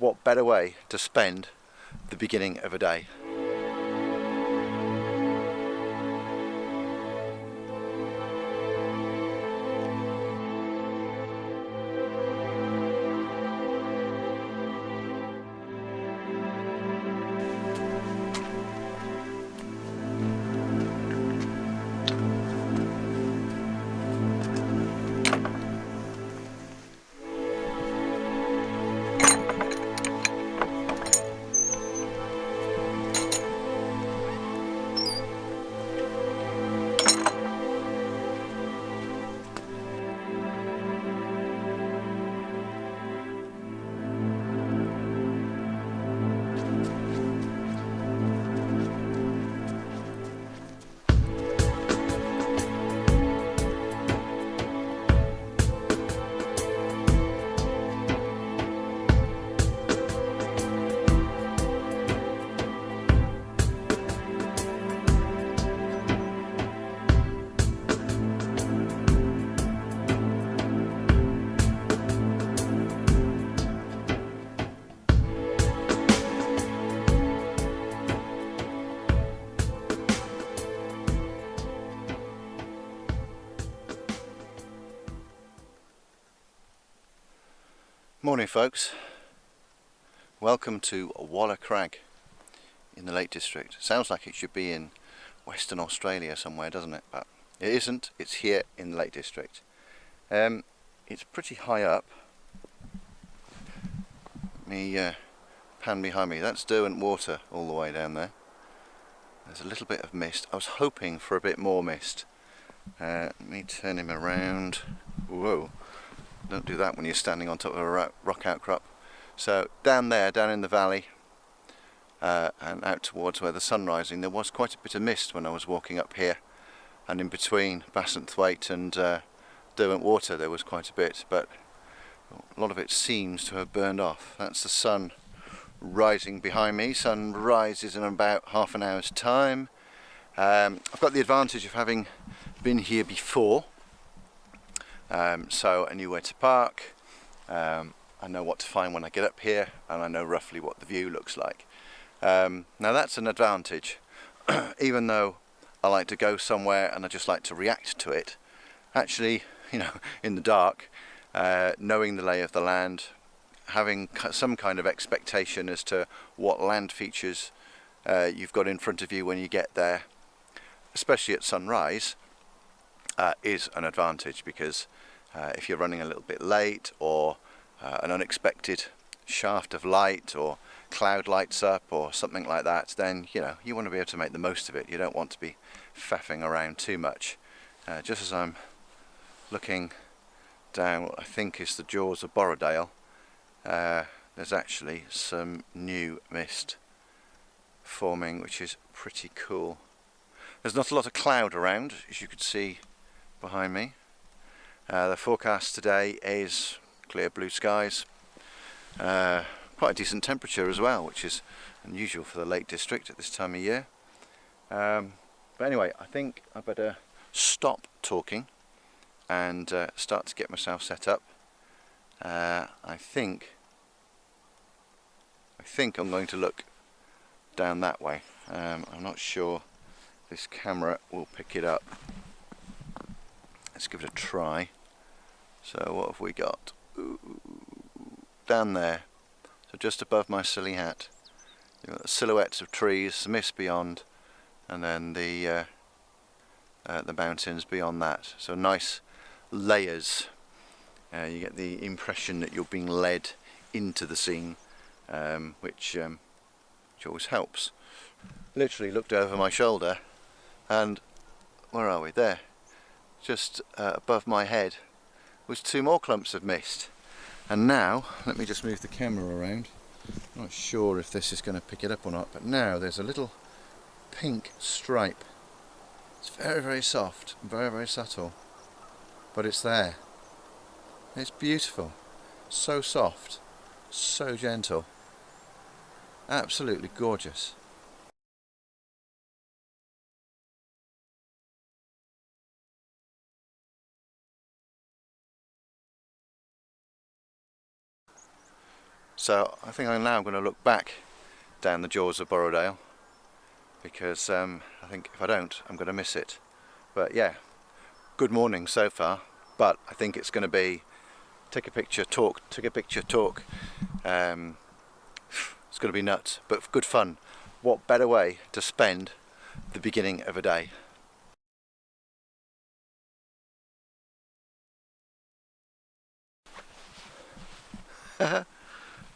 what better way to spend the beginning of a day? Morning folks, welcome to Waller Crag in the Lake District. Sounds like it should be in Western Australia somewhere, doesn't it? But it isn't, it's here in the Lake District. It's pretty high up. Let me pan behind me, that's Derwent water all the way down there. There's a little bit of mist. I was hoping for a bit more mist. Let me turn him around. Whoa. Don't do that when you're standing on top of a rock outcrop. So down there, down in the valley, and out towards where the sun's rising, there was quite a bit of mist when I was walking up here, and in between Bassenthwaite and Derwent water there was quite a bit, but a lot of it seems to have burned off. That's the sun rising behind me. Sun rises in about half an hour's time. I've got the advantage of having been here before. So I knew where to park, I know what to find when I get up here, and I know roughly what the view looks like. Now that's an advantage. Even though I like to go somewhere and I just like to react to it, actually, you know, in the dark, knowing the lay of the land, having some kind of expectation as to what land features you've got in front of you when you get there, especially at sunrise, is an advantage, because if you're running a little bit late, or an unexpected shaft of light or cloud lights up or something like that, then you know you want to be able to make the most of it. You don't want to be faffing around too much. Just as I'm looking down what I think is the jaws of Borrowdale, there's actually some new mist forming, which is pretty cool. There's not a lot of cloud around, as you could see behind me. The forecast today is clear blue skies, quite a decent temperature as well, which is unusual for the Lake District at this time of year. But anyway, I think I better stop talking and start to get myself set up. I think I'm going to look down that way. I'm not sure this camera will pick it up. Let's give it a try. So what have we got? Ooh, down there, so just above my silly hat, you've got the silhouettes of trees, the mist beyond, and then the mountains beyond that. So nice layers. You get the impression that you're being led into the scene, which always helps. Literally looked over my shoulder, and where are we? There. Just above my head was two more clumps of mist, and now let me just move the camera around. I'm not sure if this is going to pick it up or not, but now there's a little pink stripe. It's very, very soft, very, very subtle, but it's there. It's beautiful, so soft, so gentle, absolutely gorgeous. So I think I'm now going to look back down the jaws of Borrowdale, because I think if I don't, I'm going to miss it. But yeah, good morning so far, but I think it's going to be take a picture, talk. It's going to be nuts, but good fun. What better way to spend the beginning of a day?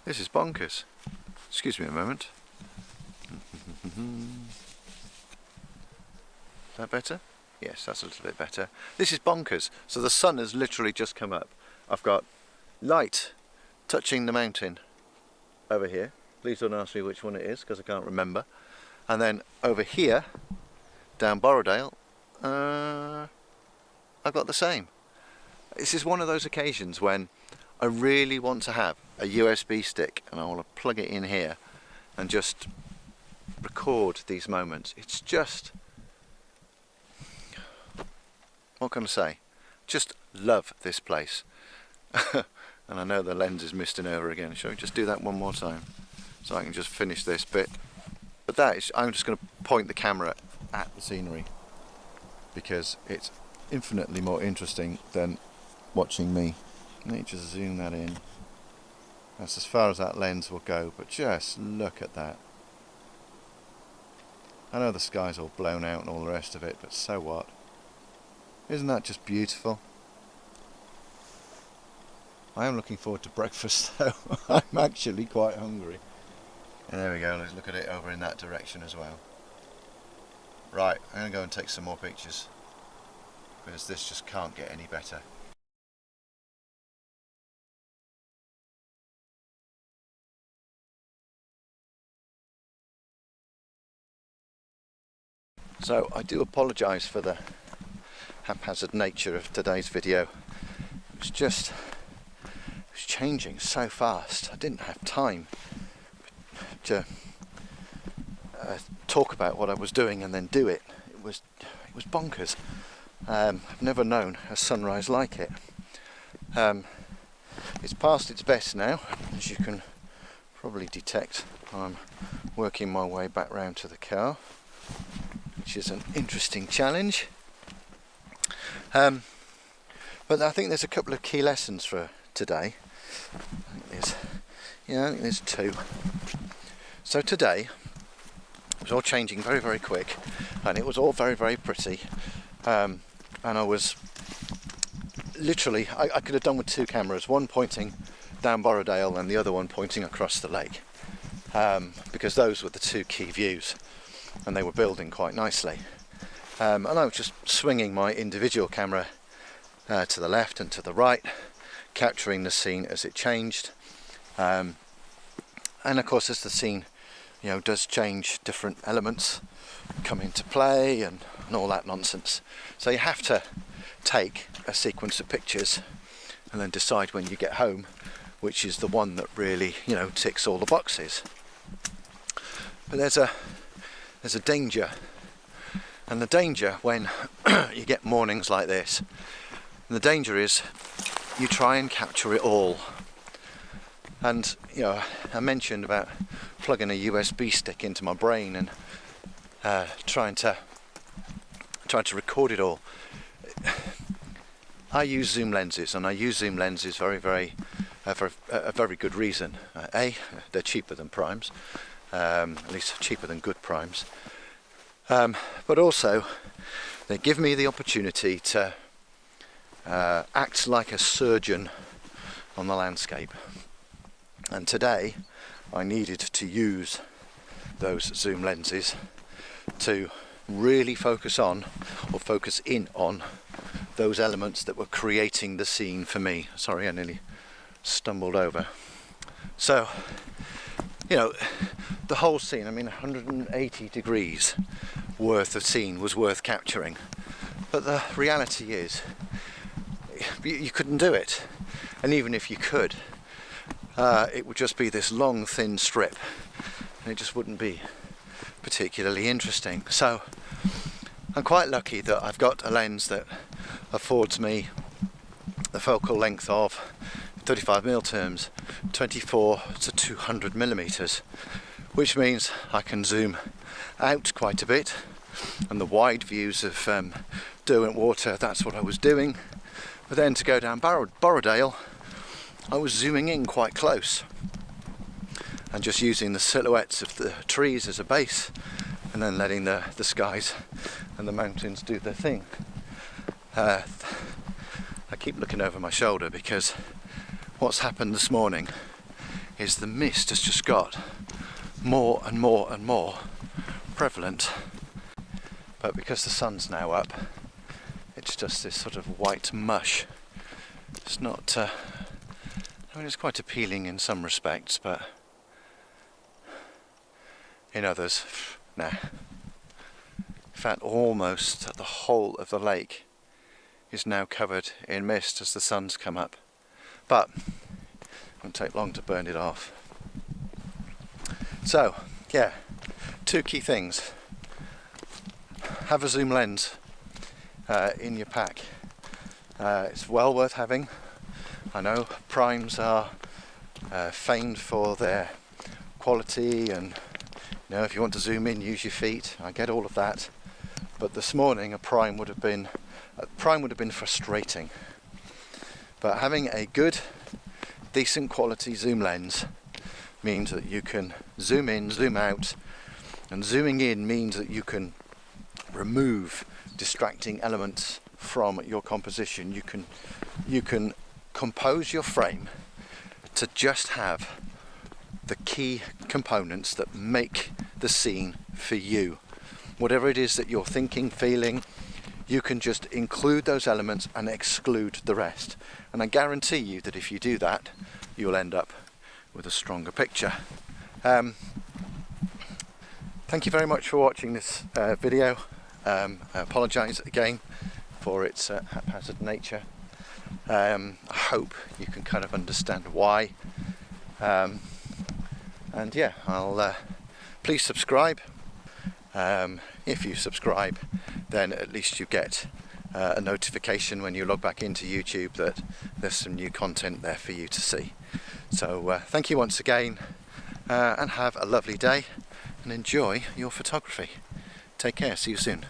This is bonkers. Excuse me a moment. Is that better? Yes, that's a little bit better. This is bonkers. So the sun has literally just come up. I've got light touching the mountain over here. Please don't ask me which one it is, because I can't remember. And then over here, down Borrowdale, I've got the same. This is one of those occasions when I really want to have a USB stick, and I want to plug it in here and just record these moments. It's just, what can I say? Just love this place. And I know the lens is misting over again. Shall we just do that one more time so I can just finish this bit? But that is, I'm just going to point the camera at the scenery, because it's infinitely more interesting than watching me. Let me just zoom that in. That's as far as that lens will go, but just look at that. I know the sky's all blown out and all the rest of it, but so what? Isn't that just beautiful? I am looking forward to breakfast though. I'm actually quite hungry. And there we go, let's look at it over in that direction as well. Right, I'm going to go and take some more pictures, because this just can't get any better. So I do apologise for the haphazard nature of today's video. It's changing so fast. I didn't have time to talk about what I was doing and then do it. It was bonkers. I've never known a sunrise like it. It's past its best now, as you can probably detect. I'm working my way back round to the car, which is an interesting challenge. But I think there's a couple of key lessons for today. I think there's two. So today, it was all changing very, very quick, and it was all very, very pretty. And I was literally, I could have done with two cameras, one pointing down Borrowdale and the other one pointing across the lake, because those were the two key views, and they were building quite nicely. And I was just swinging my individual camera to the left and to the right, capturing the scene as it changed. And of course, as the scene does change, different elements come into play and all that nonsense. So you have to take a sequence of pictures and then decide when you get home which is the one that really ticks all the boxes. But there's a danger, and the danger when you get mornings like this, and the danger is you try and capture it all. And I mentioned about plugging a USB stick into my brain and trying to record it all. I use zoom lenses, and I use zoom lenses for a very good reason. A, they're cheaper than primes, at least cheaper than good primes. But also, they give me the opportunity to act like a surgeon on the landscape. And today, I needed to use those zoom lenses to really focus in on those elements that were creating the scene for me. Sorry, I nearly stumbled over. So, the whole scene, 180 degrees worth of scene was worth capturing. But the reality is, you couldn't do it. And even if you could, it would just be this long, thin strip, and it just wouldn't be particularly interesting. So I'm quite lucky that I've got a lens that affords me the focal length of 35mm terms, 24 to 200 millimeters, which means I can zoom out quite a bit. And the wide views of Derwent Water, that's what I was doing. But then to go down Borrowdale, I was zooming in quite close and just using the silhouettes of the trees as a base, and then letting the skies and the mountains do their thing. I keep looking over my shoulder because what's happened this morning is the mist has just got more and more and more prevalent. But because the sun's now up, it's just this sort of white mush. It's not, I mean, it's quite appealing in some respects, but in others, nah. In fact, almost the whole of the lake is now covered in mist as the sun's come up. But it won't take long to burn it off. So, yeah, two key things. Have a zoom lens in your pack. It's well worth having. I know primes are famed for their quality, and you know, if you want to zoom in, use your feet. I get all of that, but this morning a prime would have been frustrating. But having a good, decent quality zoom lens means that you can zoom in, zoom out, and zooming in means that you can remove distracting elements from your composition. You can compose your frame to just have the key components that make the scene for you. Whatever it is that you're thinking, feeling, you can just include those elements and exclude the rest. And I guarantee you that if you do that, you'll end up with a stronger picture. Thank you very much for watching this video. I apologise again for its haphazard nature. I hope you can kind of understand why. And yeah, I'll please subscribe. If you subscribe, then at least you get a notification when you log back into YouTube that there's some new content there for you to see. So thank you once again, and have a lovely day and enjoy your photography. Take care, see you soon.